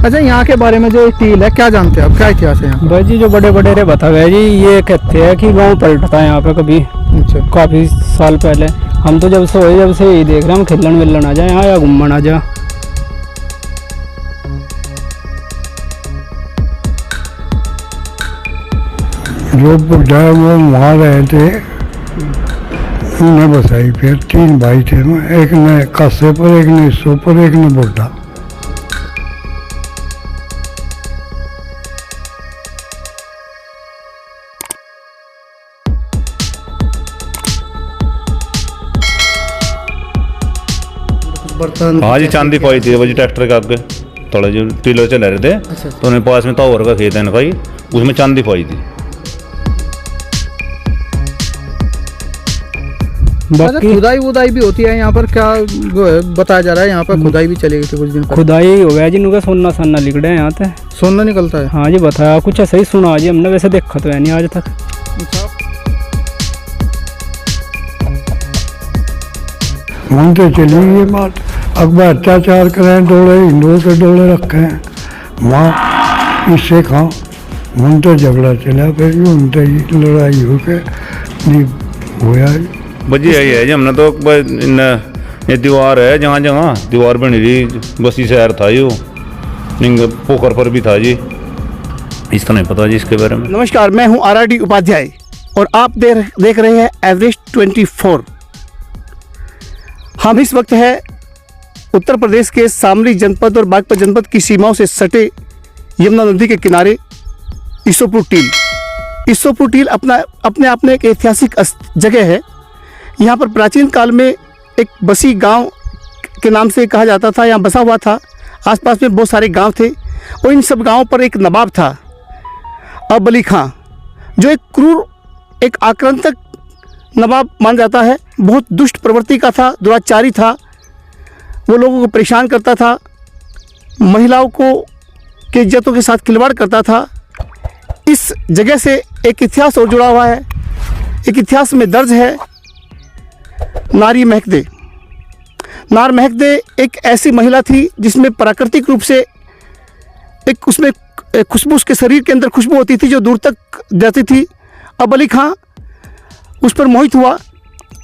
अच्छा, यहाँ के बारे में जो टील है क्या जानते हैं आप, क्या इतिहास है यहाँ? भाई जी जो बड़े बड़े रे बता गए जी, ये कहते हैं कि गांव पलटा था यहाँ पे कभी। अच्छा, काफी साल पहले। हम तो जब से यही देख रहे हैं, हम खेलन वेलन आ जाए यहाँ या घूमन आ जा। जो बुढ़ा है वो वहाँ रहे थे, उन्हें बसाई। फिर 3 भाई थे ना, एक ने कासे पर, एक ने सो पर, एक ने बुढ़ा। बर्तन। हाँ जी, चांदी पाई थी वो जी ट्रैक्टर के आगे थोड़ा जो टीलर चला रहे थे। अच्छा। तो उन्हें पास में तावर का खेत है इनका ही, उसमें चांदी पाई थी। अच्छा, खुदाई वुदाई भी होती है यहाँ पर, क्या बताया जा रहा है यहाँ पर खुदाई भी चलेगी थी कुछ दिन पहले? खुदाई हो गया जी, नुका सोना सन्ना लिखड़े हैं यहाँ पे। सोना निकलता है? हाँ जी, बताया कुछ ऐसा ही सुना जी हमने, वैसे देखा तो है नहीं आज तक। मानते चलिए ये बात। अकबर अत्याचार करें, डोले हिंदुओं के डोले रखे हैं वहाँ, इससे खाओ। मनते झगड़ा चला, फिर भी उनते ही लड़ाई हो के होया। बजी यही है जी, हमने तो ये दीवार है, जहाँ जहाँ दीवार बनी रही, बसी शहर था यो, पोखर पर भी था जी। इसका नहीं पता जी इसके बारे में। नमस्कार, मैं हूं आरआरडी उपाध्याय और आप देख रहे हैं एवरेस्ट 24। हम इस वक्त है उत्तर प्रदेश के शामली जनपद और बागपत जनपद की सीमाओं से सटे यमुना नदी के किनारे ईसोपुर टील। ईसोपुर टील अपने आप में एक ऐतिहासिक जगह है। यहाँ पर प्राचीन काल में एक बसी गांव के नाम से कहा जाता था, यहाँ बसा हुआ था। आसपास में बहुत सारे गांव थे और इन सब गांवों पर एक नवाब था, अबली खां, जो एक क्रूर, एक आक्रांतक नवाब मान जाता है। बहुत दुष्ट प्रवृत्ति का था, दुराचारी था। वो लोगों को परेशान करता था, महिलाओं को के इज्जतों के साथ खिलवाड़ करता था। इस जगह से एक इतिहास और जुड़ा हुआ है। एक इतिहास में दर्ज है नारी महकदे। नार महकदे एक ऐसी महिला थी जिसमें प्राकृतिक रूप से एक उसमें खुशबू, उसके शरीर के अंदर खुशबू होती थी जो दूर तक जाती थी। अब अली खां उस पर मोहित हुआ,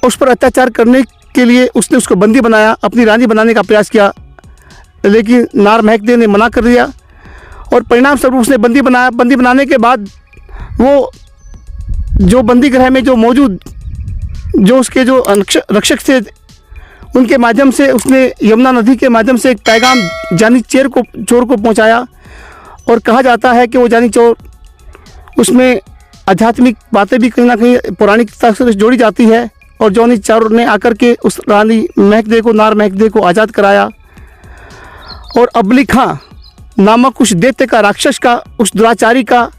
उस पर अत्याचार करने के लिए उसने उसको बंदी बनाया, अपनी रानी बनाने का प्रयास किया, लेकिन नार महकदे ने मना कर दिया और परिणाम स्वरूप उसने बंदी बनाया। बंदी बनाने के बाद वो जो बंदी गृह में जो मौजूद जो उसके जो रक्षक थे, उनके माध्यम से उसने यमुना नदी के माध्यम से एक पैगाम जानी चोर को पहुंचाया। और कहा जाता है कि वो जानी चोर, उसमें आध्यात्मिक बातें भी कहीं ना कहीं पौराणिकता से जोड़ी जाती है। और जानी चोर ने आकर के उस रानी महकदे को, नार महकदे को आज़ाद कराया और अबली खां नामक उस दैत्य का, राक्षस का, उस दुराचारी का,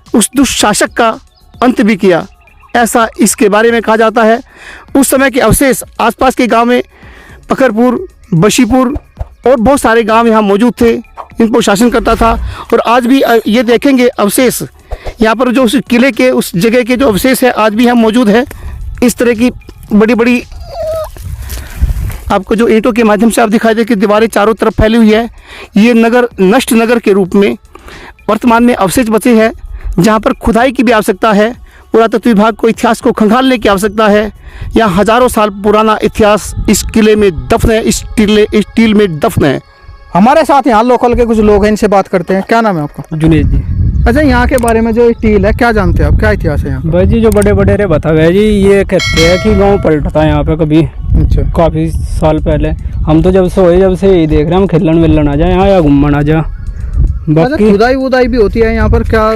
उस दुष्शासक का अंत भी किया, ऐसा इसके बारे में कहा जाता है। उस समय के अवशेष आसपास के गांव में पखरपुर, बशीपुर और बहुत सारे गांव यहाँ मौजूद थे, इन पर शासन करता था। और आज भी ये देखेंगे अवशेष यहाँ पर, जो उस किले के, उस जगह के जो अवशेष है आज भी यहाँ मौजूद है। इस तरह की बड़ी बड़ी आपको जो ईंटों के माध्यम से आप दिखाई दे कि दीवारें चारों तरफ फैली हुई है। ये नगर नष्ट नगर के रूप में वर्तमान में अवशेष बचे हैं, जहाँ पर खुदाई की भी आवश्यकता है। पुरातत्व विभाग को इतिहास को खंगालने की आवश्यकता है। यहाँ हजारों साल पुराना इतिहास इस किले में दफन है, इस टील में दफन है। हमारे साथ यहाँ लोकल के कुछ लोग हैं, इनसे बात करते हैं। क्या नाम है आपका? जुनेद जी। अच्छा, यहाँ के बारे में जो टील है क्या जानते हैं आप, क्या इतिहास है यहाँ? भाई जी जो बड़े बड़े रे बता गए जी, ये कहते हैं कि गांव पलटा था यहाँ पे कभी। अच्छा, काफी साल पहले। हम तो जब से यही देख रहे हैं, हम खेलन वेलन आ जाए यहाँ या घूमन आ जा। बाकी खुदाई वुदाई भी होती है यहाँ पर, क्या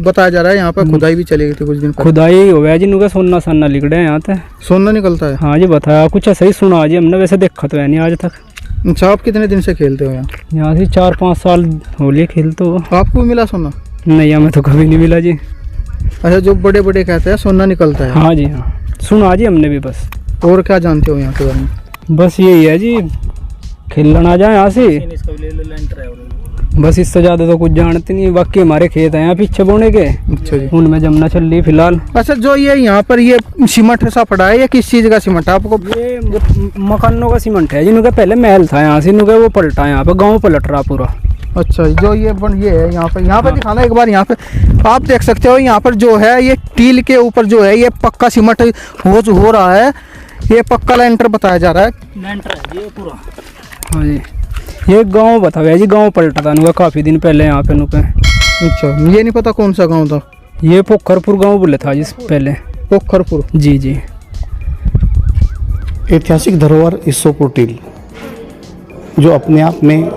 बताया जा रहा है यहाँ पर खुदाई भी चलेगी थी कुछ दिन पहले? खुदाई हो गया जी, नुका सोना सन्ना लिखड़े हैं यहाँ पे। सोना निकलता है? हाँ जी, बताया कुछ ऐसा ही सुना जी हमने, वैसे देखा तो है नहीं आज तक। अच्छा, आप कितने दिन से खेलते हो यहाँ? यहाँ से 4-5 साल हो लिए खेलते हो। आपको भी मिला सोना? नहीं, हमें तो कभी नहीं मिला जी। अच्छा, जो बड़े बड़े कहते हैं सोना निकलता है? हाँ जी, हाँ सुना जी हमने भी बस। और क्या जानते हो यहाँ के बारे में? बस यही है जी, खेलन आ जाए यहाँ से, बस इससे ज़्यादा तो कुछ जानते नहीं। बाकी हमारे खेत हैं यहाँ पीछे बोने के, अच्छा जी, उनमें जमना चल रही फिलहाल। अच्छा, जो ये यहाँ पर ये सीमेंट सा पड़ा है, ये किस चीज़ का सीमेंट है आपको? ये मकानों का सीमेंट है जिनका पहले महल था यहाँ से, इनका वो पलटा यहाँ पे, गाँव पलट रहा पूरा। अच्छा, जो ये है यहाँ पे दिखाना एक बार। यहाँ पे आप देख सकते हो, यहाँ पर जो है ये टील के ऊपर जो है ये पक्का सीमेंट हो रहा है। ये पक्का लेंटर बताया जा रहा है। लेंटर है ये पूरा। हाँ जी, ये गांव बता गया जी, गांव पलटा था नुका काफ़ी दिन पहले यहाँ पे नुका। अच्छा, ये नहीं पता कौन सा गांव था। ये पोखरपुर गांव बोले था जिस पहले। पोखरपुर। जी जी। ऐतिहासिक धरोहर ईसोपुर टील जो अपने आप में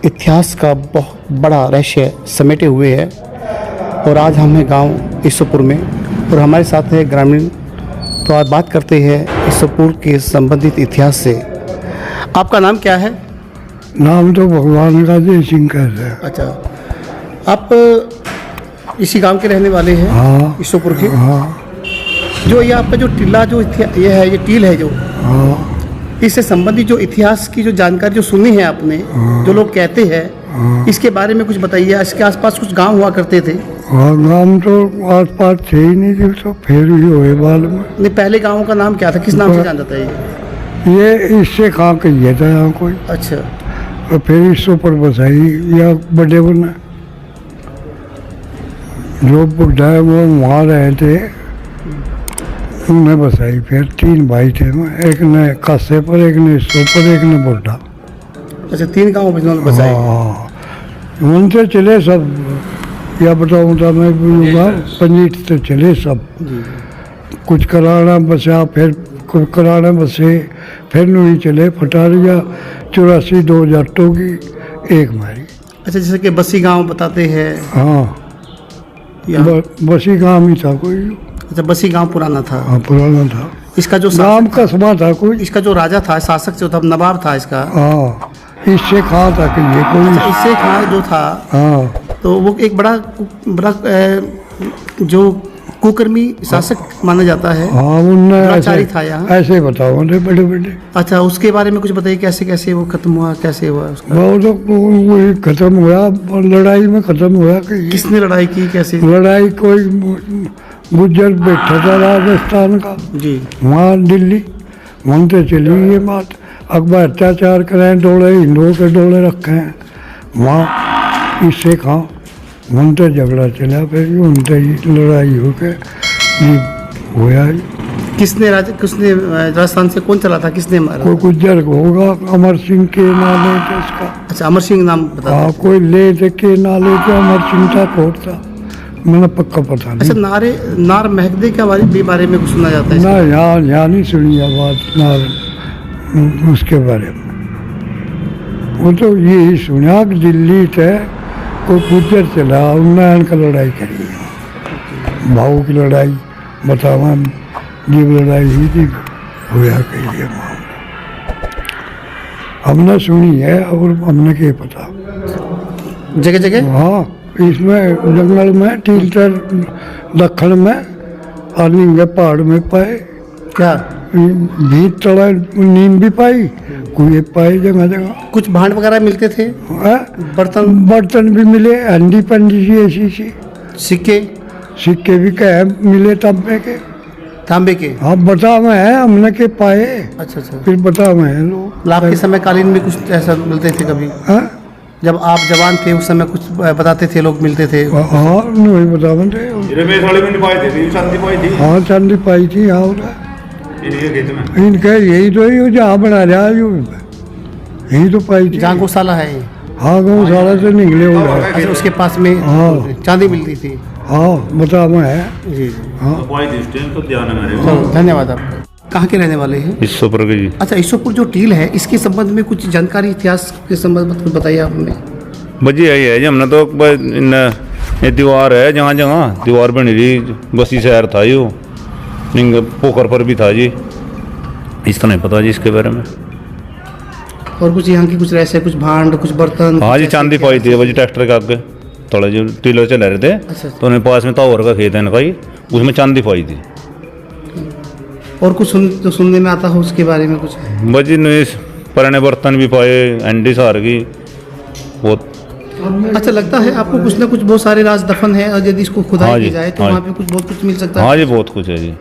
इतिहास का बहुत बड़ा रहस्य समेटे हुए है, और आज हम हैं गांव ईसोपुर में और हमारे साथ है ग्रामीण। तो आज बात करते हैं ईसोपुर के संबंधित इतिहास से। आपका नाम क्या है? नाम तो भगवान का जय सिंह कहते हैं। अच्छा, आप इसी गांव के रहने वाले हैं? हाँ। ईसोपुर के। हाँ जो ये आपका जो टीला जो ये है, ये टील है जो, हाँ इससे संबंधित जो इतिहास की जो जानकारी जो सुनी है आपने, जो लोग कहते हैं, इसके बारे में कुछ बताइए। इसके आसपास कुछ गांव हुआ करते थे? हाँ, नाम तो आस पास थे ही नहीं जी, तो फिर ही हुए बाद में। नहीं, पहले गांव का नाम क्या था, किस नाम से जाना जाता है ये इससे कहाँ कहिए था यहाँ कोई, अच्छा, और फिर इससे ऊपर बसाई या बड़े बना जो बुढ़ा है वो वहाँ रहे थे, उन्हें बसाई। फिर 3 भाई थे ना, एक ने कासे पर, एक ने इससे ऊपर, एक ने बुढ़ा। अच्छा, 3 गांव में बसाए। हाँ, उनसे चले सब। या बताऊँ तो मैं बोलूँगा, पंजीत से चले सब। कुछ कराना बसा, फिर कुछ कराना बसे, फिर नहीं चले। फटारिया 84 2 जट्टों की एक मारी। अच्छा, जैसे कि बसी गांव बताते हैं। हाँ, यहाँ बसी गाँव ही था कोई। अच्छा, बसी गांव पुराना था। हाँ, पुराना था। इसका जो नाम कस्बा था कोई। इसका जो राजा था, शासक जो था, नवाब था इसका। हाँ, इससे कहा था कि ये कोई। अच्छा, इससे खान जो था, हाँ, तो वो एक बड़ा जो कुकर्मी शासक माना जाता है। हाँ, उनने दुराचारी था यहाँ। ऐसे बताओ थे बड़े बड़े। अच्छा, उसके बारे में कुछ बताइए, कैसे कैसे वो खत्म हुआ, कैसे हुआ उसका? वो तो वही खत्म हुआ, लड़ाई में खत्म हुआ कि किसने लड़ाई की, कैसे? लड़ाई कोई गुज्जर बैठा था राजस्थान का, जी। वहाँ दिल्ली मनते चली ये बात। अकबर अत्याचार करें, डोले हिंदुओं के डोले रखे हैं वहाँ। इससे कहा मनते झगड़ा चला, फिर उनते ही लड़ाई हो के ये हुआ। किसने राजस्थान से कौन चला था, किसने मारा? कोई गुज्जर होगा, अमर सिंह के नाले थे इसका। अच्छा, अमर सिंह नाम बता। हाँ, कोई ले थे के नाले थे, अमर सिंह था कोट था, मैंने पक्का पता अच्छा, नहीं। नार महदे के बारे में कुछ सुना जाता है? ना, यहाँ नहीं सुनी बात नार उसके बारे में। वो तो यही सुना कि दिल्ली थे कोई गुज्जर चला, उन्होंने का लड़ाई करी, भाव की लड़ाई बतावा, जीव लड़ाई हुई थी, हुआ कही मामला। हमने सुनी है और हमने क्या पता जगह जगह। हाँ, इसमें जंगल में टीलटर दखन में आदमी के पहाड़ में पाए क्या भीत तड़ा नीम भी पाई, कोई पाई जगह जगह। कुछ भांड वगैरह मिलते थे, बर्तन भी मिले, हंडी पंडी सी ऐसी सी, सिक्के भी कहे मिले तांबे के। हाँ, बता में है हमने के पाए। अच्छा, फिर बता में है लोग। आपके समय कालीन में कुछ ऐसा मिलते थे कभी? जब आप जवान थे उस समय कुछ बताते थे, लोग मिलते थे? हाँ, नहीं बता थे। हाँ, चांदी पाई थी। हाँ, इनका यही तो ही जहाँ बना रहा है, यही तो पाई थी। जहाँ गौशाला है। हाँ, गौशाला से निकले हो रहा है। उसके पास में हाँ, चांदी मिलती थी। हाँ, बता में है जी। हाँ, धन्यवाद। आपका कहाँ के रहने वाले हैं? ईसोपुर के जी। अच्छा, ईसोपुर जो टील है, इसके संबंध में कुछ जानकारी, इतिहास के संबंध में कुछ बताइए आपने। बजी यही है जी, हमने तो ये दीवार है, जहाँ जहाँ दीवार बनी रही, बसी शहर था यो, पोखर पर भी था जी। इसका नहीं पता जी इसके बारे में। और कुछ यहाँ की कुछ रहस्य, कुछ भांड, कुछ बर्तन? हाँ जी, चांदी पाई थी बजी ट्रैक्टर के आगे, थोड़ा जो टीलर चला रहे थे। अच्छा। तो उन्हें पास में तावर का खेत है इनका ही, उसमें चांदी पाई थी। और कुछ सुनने में आता हो उसके बारे में कुछ? बजी नहीं, पुराने बर्तन भी पाए, अंडी सार की बहुत। अच्छा, लगता है आपको कुछ ना कुछ बहुत सारे राज दफन है, और यदि इसको खुदाई की जाए तो वहाँ पे कुछ बहुत कुछ मिल सकता है। हाँ जी, बहुत कुछ है जी।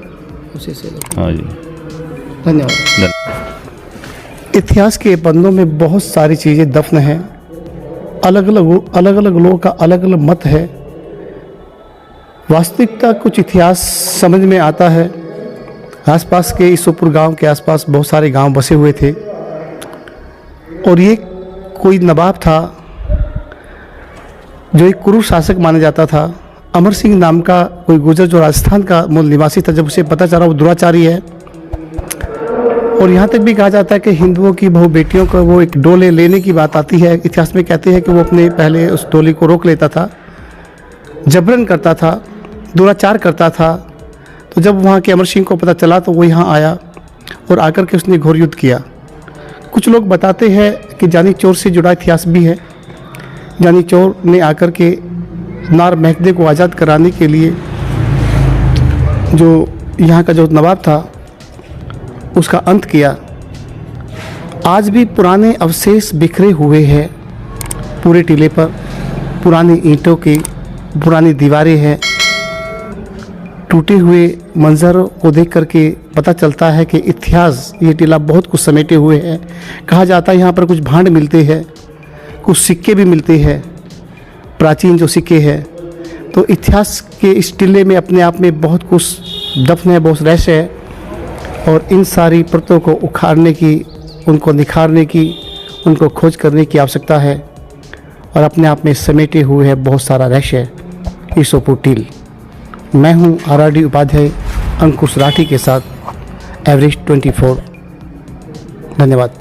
उसी से हाँ जी, धन्यवाद। इतिहास के पन्नों में बहुत सारी चीज़ें दफन हैं, अलग अलग लोगों का अलग अलग मत है। वास्तविकता कुछ इतिहास समझ में आता है। आसपास के ईसोपुर गांव के आसपास बहुत सारे गांव बसे हुए थे और ये कोई नवाब था जो एक कुरु शासक माना जाता था। अमर सिंह नाम का कोई गुजर जो राजस्थान का मूल निवासी था, जब उसे पता चला वो दुराचारी है और यहाँ तक भी कहा जाता है कि हिंदुओं की बहु बेटियों को वो एक डोले लेने की बात आती है। इतिहास में कहते हैं कि वो अपने पहले उस डोली को रोक लेता था, जबरन करता था, दुराचार करता था। तो जब वहाँ के अमर सिंह को पता चला तो वो यहाँ आया और आकर के उसने घोर युद्ध किया। कुछ लोग बताते हैं कि जानी चोर से जुड़ा इतिहास भी है। जानी चोर ने आकर के नार महदे को आज़ाद कराने के लिए जो यहाँ का जो नवाब था उसका अंत किया। आज भी पुराने अवशेष बिखरे हुए हैं पूरे टीले पर। पुरानी ईंटों की पुरानी दीवारें हैं। टूटे हुए मंजरों को देख करके पता चलता है कि इतिहास ये टीला बहुत कुछ समेटे हुए है। कहा जाता है यहाँ पर कुछ भांड मिलते हैं, कुछ सिक्के भी मिलते हैं, प्राचीन जो सिक्के हैं। तो इतिहास के इस टीले में अपने आप में बहुत कुछ दफन है, बहुत रहस्य है और इन सारी परतों को उखाड़ने की, उनको निखारने की, उनको खोज करने की आवश्यकता है और अपने आप में समेटे हुए है बहुत सारा रहस्य ईसोपुर टील। मैं हूं RRD उपाध्याय अंकुश राठी के साथ एवरेस्ट 24। धन्यवाद।